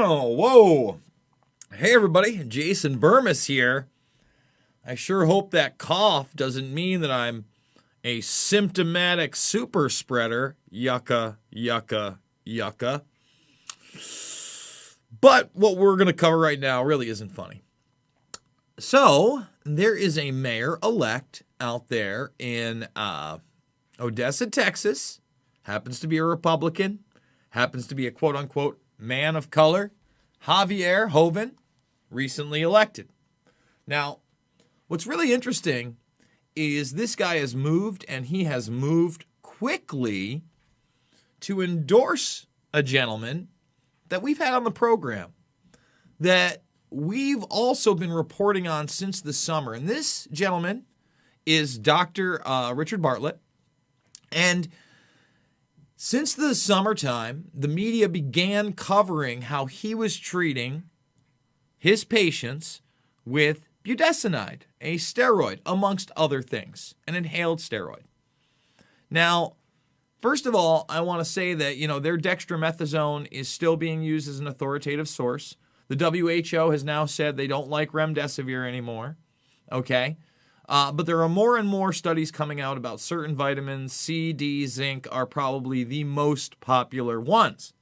Whoa. Hey, everybody. Jason Burmis here. I sure hope that cough doesn't mean that I'm a symptomatic super spreader. Yucca, yucca, yucca. But what we're going to cover right now really isn't funny. So, there is a mayor-elect out there in Odessa, Texas. Happens to be a Republican. Happens to be a quote-unquote man of color. Javier Hoven, recently elected. Now, what's really interesting is this guy has moved, and he has moved quickly to endorse a gentleman that we've had on the program that we've also been reporting on since the summer. And this gentleman is Dr. Richard Bartlett. And since the summertime, the media began covering how he was treating his patients with budesonide, a steroid, amongst other things, an inhaled steroid. Now, first of all, I want to say that, their dextromethasone is still being used as an authoritative source. The WHO has now said they don't like remdesivir anymore, okay? But there are more and more studies coming out about certain vitamins. C, D, zinc are probably the most popular ones.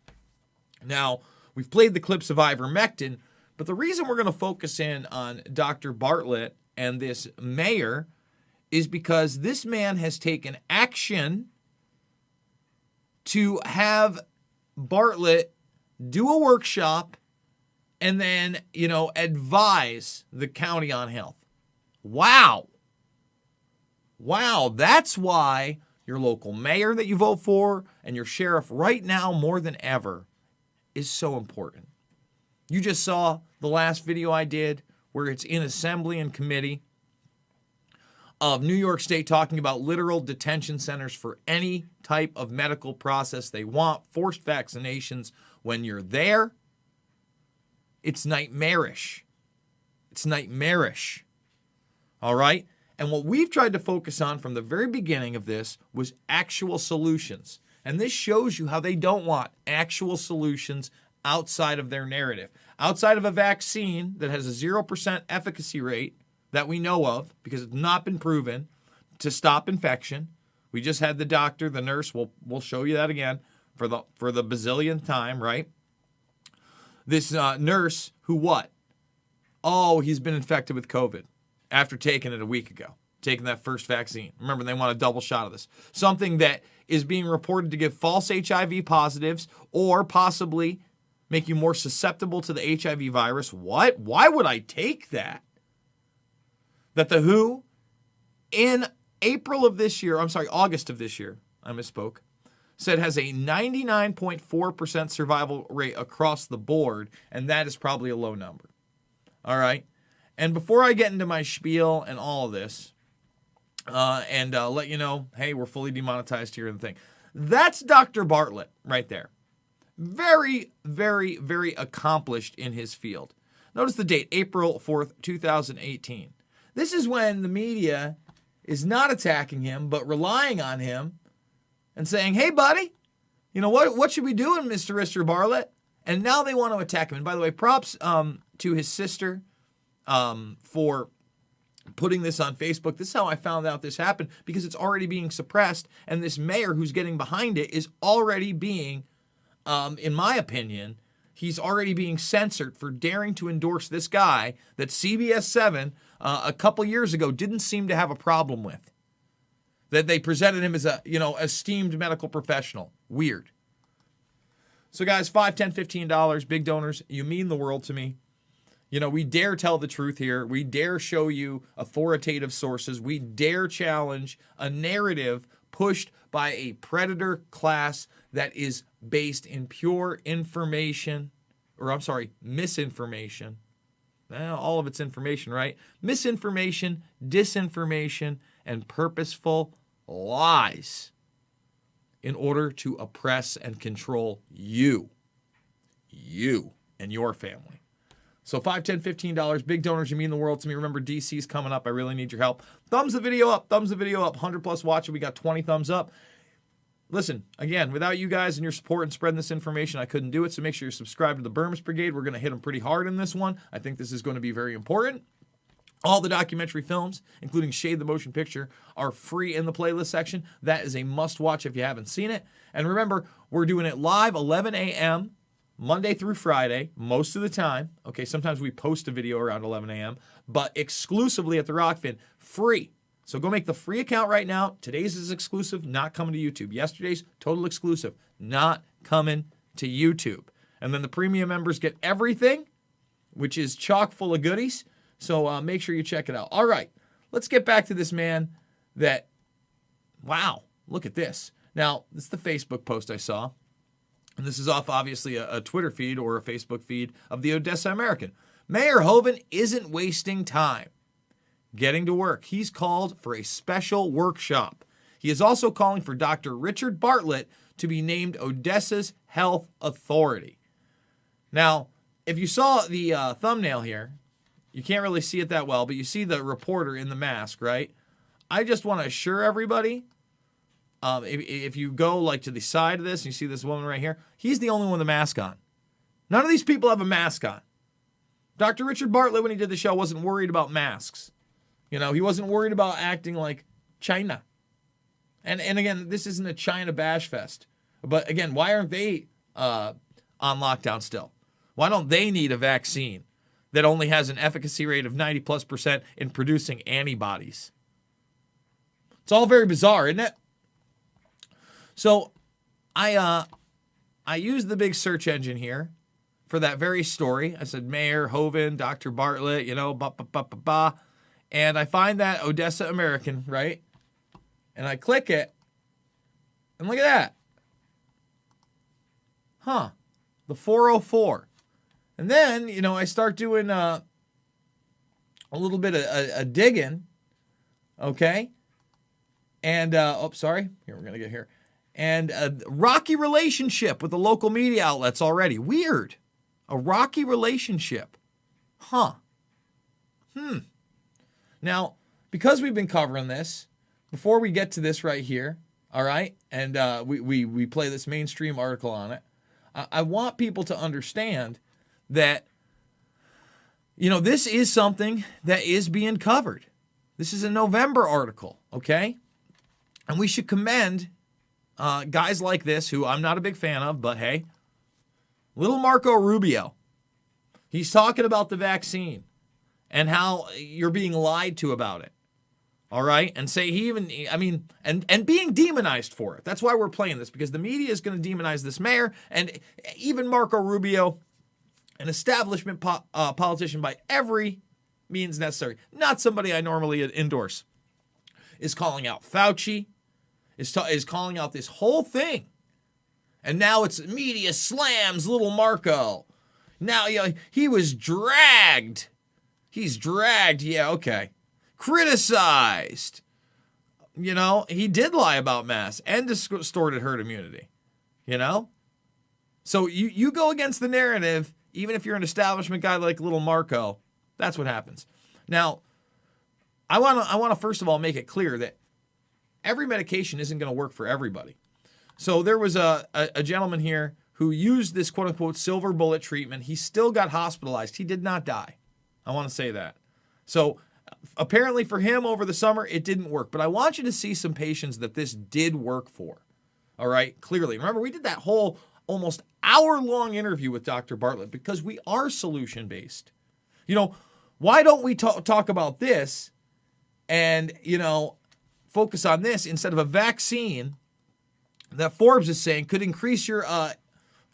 Now, we've played the clips of ivermectin, but the reason we're going to focus in on Dr. Bartlett and this mayor is because this man has taken action to have Bartlett do a workshop and then, advise the county on health. Wow, that's why your local mayor that you vote for and your sheriff right now more than ever is so important. You just saw the last video I did where it's in assembly and committee of New York State talking about literal detention centers for any type of medical process they want, forced vaccinations when you're there. It's nightmarish. All right? And what we've tried to focus on from the very beginning of this was actual solutions. And this shows you how they don't want actual solutions outside of their narrative. Outside of a vaccine that has a 0% efficacy rate that we know of, because it's not been proven to stop infection. We just had the doctor, the nurse, we'll show you that again for the bazillionth time, right? This nurse who what? Oh, he's been infected with COVID after taking it a week ago, taking that first vaccine. Remember, they want a double shot of this. Something that is being reported to give false HIV positives or possibly make you more susceptible to the HIV virus. What? Why would I take that? That the WHO, in August of this year, I misspoke, said has a 99.4% survival rate across the board, and that is probably a low number. All right? And before I get into my spiel and all of this, and let you know, hey, we're fully demonetized here and the thing. That's Dr. Bartlett right there. Very, very, very accomplished in his field. Notice the date, April 4th, 2018. This is when the media is not attacking him, but relying on him and saying, hey, buddy, what should we do, Mr. Richard Bartlett? And now they want to attack him. And by the way, props to his sister for putting this on Facebook. This is how I found out this happened, because it's already being suppressed, and this mayor who's getting behind it is already being, in my opinion, he's already being censored for daring to endorse this guy that CBS 7 a couple years ago didn't seem to have a problem with. That they presented him as a, esteemed medical professional. Weird. So guys, $5, $10, $15, big donors, you mean the world to me. We dare tell the truth here. We dare show you authoritative sources. We dare challenge a narrative pushed by a predator class that is based in pure misinformation. Well, all of it's information, right? Misinformation, disinformation, and purposeful lies in order to oppress and control you and your family. So $5, $10, $15, big donors, you mean the world to me. Remember, DC's coming up. I really need your help. Thumbs the video up, 100 plus watching. We got 20 thumbs up. listen, again, without you guys and your support and spreading this information, I couldn't do it. So make sure you're subscribed to the Burmese Brigade. We're going to hit them pretty hard in this one. I think this is going to be very important. All the documentary films, including Shade the Motion Picture, are free in the playlist section. That is a must-watch if you haven't seen it. And remember, we're doing it live 11 a.m. Monday through Friday, most of the time. Okay, sometimes we post a video around 11 a.m., but exclusively at the Rockfin, free. So go make the free account right now. Today's is exclusive, not coming to YouTube. Yesterday's, total exclusive, not coming to YouTube. And then the premium members get everything, which is chock full of goodies. So make sure you check it out. All right, let's get back to this man that, wow, look at this. Now, this is the Facebook post I saw. And this is off, obviously, a Twitter feed or a Facebook feed of the Odessa American. Mayor Hoeven isn't wasting time getting to work. He's called for a special workshop. He is also calling for Dr. Richard Bartlett to be named Odessa's health authority. Now, if you saw the thumbnail here, you can't really see it that well, but you see the reporter in the mask, right? I just want to assure everybody, if you go like to the side of this and you see this woman right here, he's the only one with a mask on. None of these people have a mask on. Dr. Richard Bartlett, when he did the show, wasn't worried about masks. You know, he wasn't worried about acting like China. And again, this isn't a China bash fest. But again, why aren't they on lockdown still? Why don't they need a vaccine that only has an efficacy rate of 90+% in producing antibodies? It's all very bizarre, isn't it? So I used the big search engine here for that very story. I said Mayor Hoeven, Dr. Bartlett, you know, and I find that Odessa American, right? And I click it, and look at that. Huh. The 404. And then, you know, I start doing a little bit of digging, okay? And, sorry. Here, we're going to get here. And a rocky relationship with the local media outlets already. Weird. A rocky relationship. Huh. Now, because we've been covering this, before we get to this right here, all right, and we play this mainstream article on it, I want people to understand that, you know, this is something that is being covered. This is a November article, okay? And we should commend guys like this, who I'm not a big fan of, but hey, little Marco Rubio. He's talking about the vaccine and how you're being lied to about it. All right? And say he even, I mean, and being demonized for it. That's why we're playing this, because the media is going to demonize this mayor, and even Marco Rubio, an establishment politician by every means necessary, not somebody I normally endorse, is calling out Fauci, is calling out this whole thing. And now it's media slams little Marco. Now, you know, he was dragged. He's dragged. Yeah, okay. Criticized. You know, he did lie about masks and distorted herd immunity. You know? So you go against the narrative, even if you're an establishment guy like little Marco, that's what happens. Now, I want to first of all make it clear that every medication isn't going to work for everybody. So there was a gentleman here who used this quote-unquote silver bullet treatment. He still got hospitalized. He did not die. I want to say that. So apparently for him over the summer, it didn't work. But I want you to see some patients that this did work for. All right? Clearly. Remember, we did that whole almost hour-long interview with Dr. Bartlett because we are solution-based. You know, why don't we talk about this and, you know, focus on this instead of a vaccine that Forbes is saying could increase your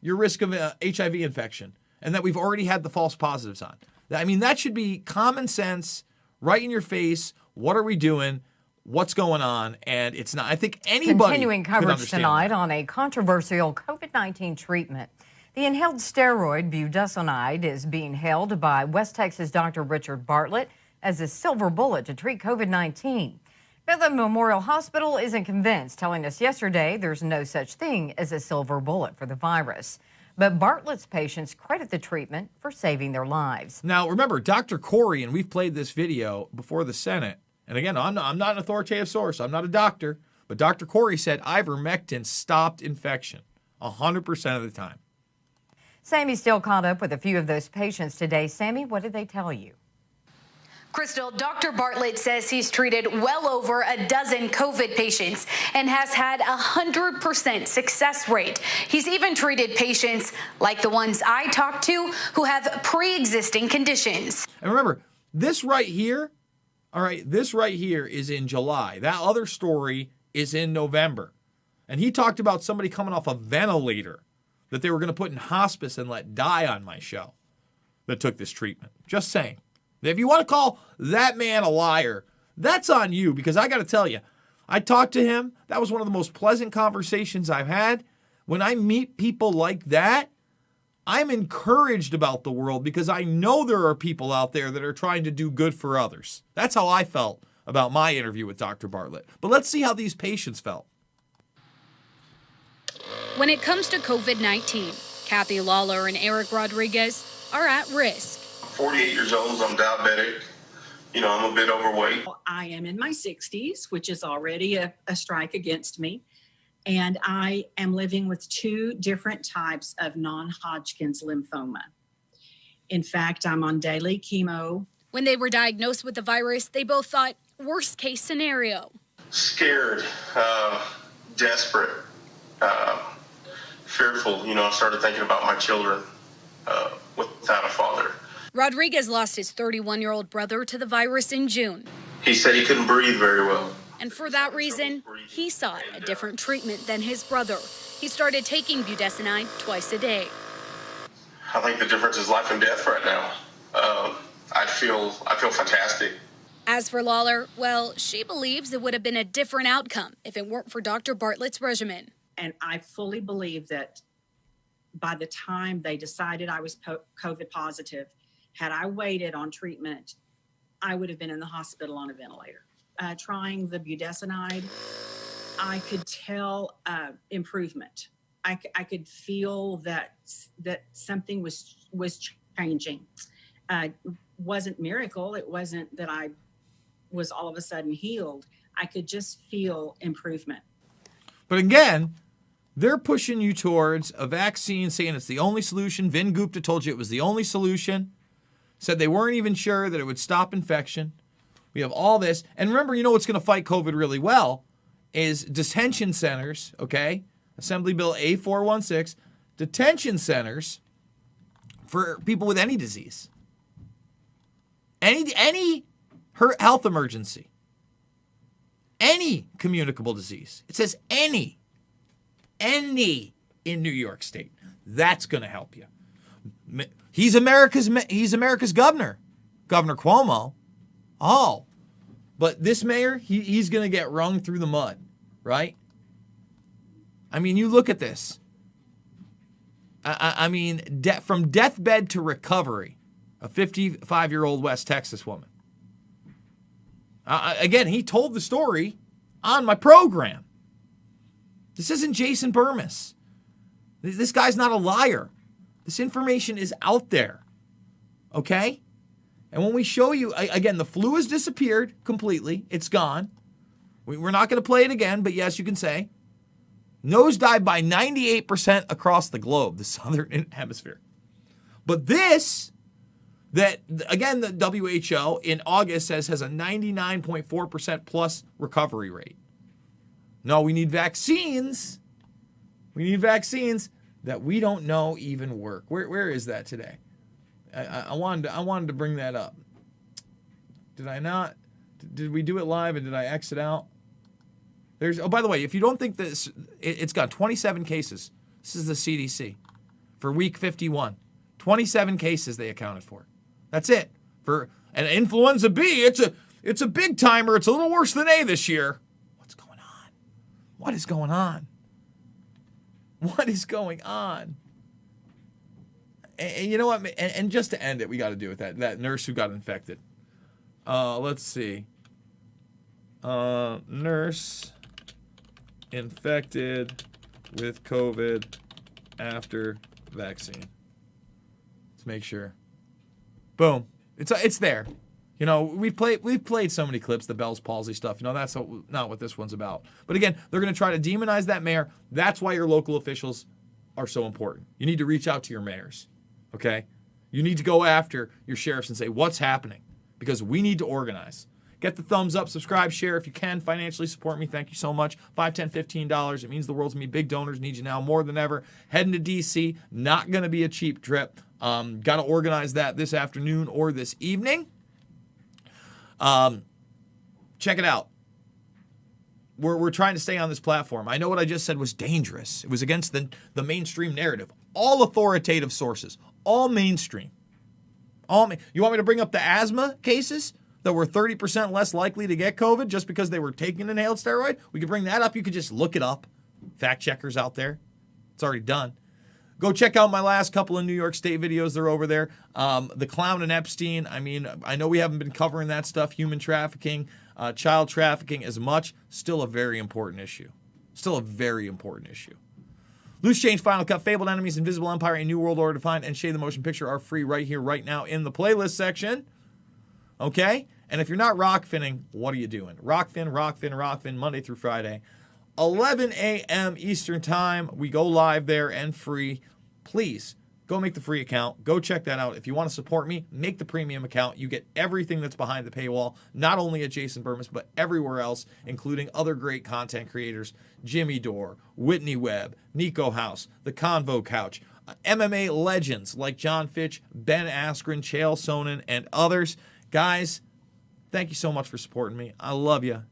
risk of HIV infection, and that we've already had the false positives on. I mean, that should be common sense, right in your face. What are we doing? What's going on? And it's not. I think anybody continuing coverage tonight on a controversial COVID-19 treatment. The inhaled steroid budesonide is being hailed by West Texas Dr. Richard Bartlett as a silver bullet to treat COVID-19. Bethlehem Memorial Hospital isn't convinced, telling us yesterday there's no such thing as a silver bullet for the virus. But Bartlett's patients credit the treatment for saving their lives. Now, remember, Dr. Corey, and we've played this video before the Senate, and again, I'm not an authoritative source. I'm not a doctor, But Dr. Corey said ivermectin stopped infection 100% of the time. Sammy still caught up with a few of those patients today. Sammy, what did they tell you? Crystal, Dr. Bartlett says he's treated well over a dozen COVID patients and has had 100% success rate. He's even treated patients like the ones I talked to who have pre-existing conditions. And remember, this right here, all right, this right here is in July. That other story is in November. And he talked about somebody coming off a ventilator that they were going to put in hospice and let die on my show that took this treatment. Just saying. If you want to call that man a liar, that's on you, because I got to tell you, I talked to him. That was one of the most pleasant conversations I've had. When I meet people like that, I'm encouraged about the world because I know there are people out there that are trying to do good for others. That's how I felt about my interview with Dr. Bartlett. But let's see how these patients felt. When it comes to COVID-19, Kathy Lawler and Eric Rodriguez are at risk. 48 years old, I'm diabetic. I'm a bit overweight. I am in my 60s, which is already a strike against me. And I am living with 2 different types of non-Hodgkin's lymphoma. In fact, I'm on daily chemo. When they were diagnosed with the virus, they both thought worst case scenario. Scared, desperate, fearful. I started thinking about my children without a father. Rodriguez lost his 31-year-old brother to the virus in June. He said he couldn't breathe very well. And for that reason, he sought a different treatment than his brother. He started taking budesonide twice a day. I think the difference is life and death right now. I feel fantastic. As for Lawler, well, she believes it would have been a different outcome if it weren't for Dr. Bartlett's regimen. And I fully believe that by the time they decided I was COVID positive, had I waited on treatment, I would have been in the hospital on a ventilator. Trying the budesonide, I could tell improvement. I could feel that something was changing. Wasn't miracle. It wasn't that I was all of a sudden healed. I could just feel improvement. But again, they're pushing you towards a vaccine, saying it's the only solution. Vin Gupta told you it was the only solution. Said they weren't even sure that it would stop infection. We have all this. And remember, what's going to fight COVID really well is detention centers, okay? Assembly Bill A416, detention centers for people with any disease. Any health emergency. Any communicable disease. It says any in New York State. That's going to help you. He's America's governor, Governor Cuomo. Oh, but this mayor, he's going to get wrung through the mud, right? I mean, you look at this. I mean, from deathbed to recovery, a 55-year-old West Texas woman. Again, he told the story on my program. This isn't Jason Burmis. This guy's not a liar. This information is out there, okay? And when we show you, again, the flu has disappeared completely. It's gone. We're not going to play it again, but yes, you can say. Nosedived by 98% across the globe, the southern hemisphere. But this, that, again, the WHO in August says has a 99.4% plus recovery rate. No, we need vaccines. We need vaccines that we don't know even work. Where is that today? I wanted to bring that up. Did I not? Did we do it live and did I exit out? By the way, if you don't think this, it's got 27 cases. This is the CDC for week 51. 27 cases they accounted for. That's it. For an influenza B, it's a big timer. It's a little worse than A this year. What's going on? What is going on? What is going on? And you know what? And just to end it, we got to do with that nurse who got infected. Let's see. Nurse infected with COVID after vaccine. Let's make sure. Boom. It's there. You know, we've played so many clips, the Bell's palsy stuff. You know, that's not what this one's about. But again, they're going to try to demonize that mayor. That's why your local officials are so important. You need to reach out to your mayors, okay? You need to go after your sheriffs and say, what's happening? Because we need to organize. Get the thumbs up, subscribe, share if you can. Financially support me. Thank you so much. $5, $10, $15. It means the world to me. Big donors need you now more than ever. Heading to D.C. Not going to be a cheap trip. Got to organize that this afternoon or this evening. Check it out. We're trying to stay on this platform. I know what I just said was dangerous. It was against the mainstream narrative. All authoritative sources. All mainstream. You want me to bring up the asthma cases that were 30% less likely to get COVID just because they were taking an inhaled steroid? We could bring that up. You could just look it up. Fact checkers out there. It's already done. Go check out my last couple of New York State videos. They're over there. The clown and Epstein. I mean, I know we haven't been covering that stuff. Human trafficking, child trafficking as much. Still a very important issue. Still a very important issue. Loose Change, Final Cut, Fabled Enemies, Invisible Empire, A New World Order Defined, and Shade the Motion Picture are free right here, right now in the playlist section. Okay? And if you're not rockfinning, what are you doing? Rockfin, Monday through Friday. 11 a.m. Eastern Time. We go live there and free. Please go make the free account. Go check that out. If you want to support me, make the premium account. You get everything that's behind the paywall, not only at Jason Burmis, but everywhere else, including other great content creators, Jimmy Dore, Whitney Webb, Nico House, The Convo Couch, MMA legends like John Fitch, Ben Askren, Chael Sonnen, and others. Guys, thank you so much for supporting me. I love you. And